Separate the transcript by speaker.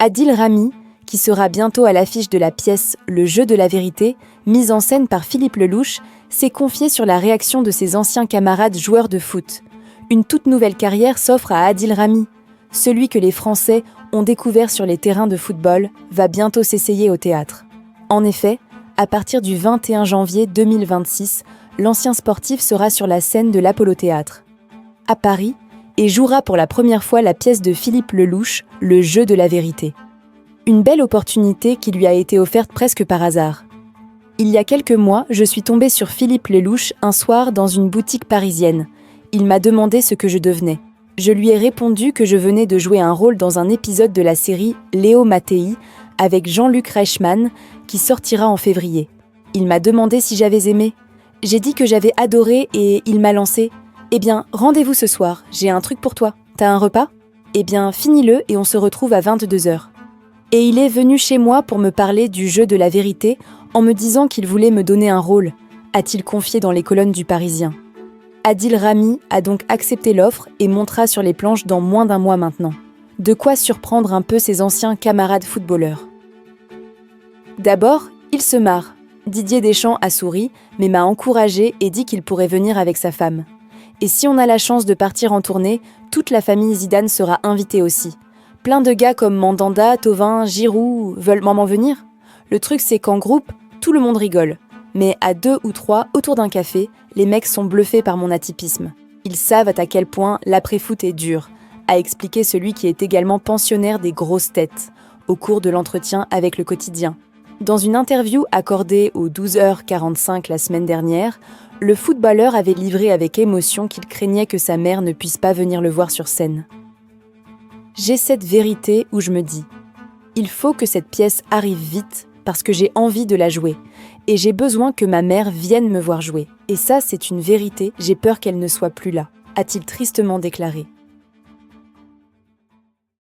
Speaker 1: Adil Rami, qui sera bientôt à l'affiche de la pièce Le jeu de la vérité, mise en scène par Philippe Lelouch, s'est confié sur la réaction de ses anciens camarades joueurs de foot. Une toute nouvelle carrière s'offre à Adil Rami. Celui que les Français ont découvert sur les terrains de football va bientôt s'essayer au théâtre. En effet, à partir du 21 janvier 2026, l'ancien sportif sera sur la scène de l'Apollo Théâtre, à Paris, et jouera pour la première fois la pièce de Philippe Lelouch, Le jeu de la vérité. Une belle opportunité qui lui a été offerte presque par hasard. Il y a quelques mois, je suis tombée sur Philippe Lelouch un soir dans une boutique parisienne. Il m'a demandé ce que je devenais. Je lui ai répondu que je venais de jouer un rôle dans un épisode de la série Léo Mattei avec Jean-Luc Reichmann qui sortira en février. Il m'a demandé si j'avais aimé. J'ai dit que j'avais adoré et il m'a lancé « Eh bien, rendez-vous ce soir, j'ai un truc pour toi. T'as un repas ? Eh bien, finis-le et on se retrouve à 22h. » Et il est venu chez moi pour me parler du jeu de la vérité en me disant qu'il voulait me donner un rôle, a-t-il confié dans les colonnes du Parisien. Adil Rami a donc accepté l'offre et montera sur les planches dans moins d'un mois maintenant. De quoi surprendre un peu ses anciens camarades footballeurs. D'abord, il se marre. Didier Deschamps a souri, mais m'a encouragé et dit qu'il pourrait venir avec sa femme. Et si on a la chance de partir en tournée, toute la famille Zidane sera invitée aussi. Plein de gars comme Mandanda, Thauvin, Giroud veulent m'en venir. Le truc c'est qu'en groupe, tout le monde rigole. Mais à 2 ou 3 autour d'un café, les mecs sont bluffés par mon atypisme. Ils savent à quel point l'après-foot est dur, a expliqué celui qui est également pensionnaire des grosses têtes, au cours de l'entretien avec Le Quotidien. Dans une interview accordée aux 12h45 la semaine dernière, le footballeur avait livré avec émotion qu'il craignait que sa mère ne puisse pas venir le voir sur scène. J'ai cette vérité où je me dis « Il faut que cette pièce arrive vite parce que j'ai envie de la jouer et j'ai besoin que ma mère vienne me voir jouer. Et ça, c'est une vérité, j'ai peur qu'elle ne soit plus là », a-t-il tristement déclaré.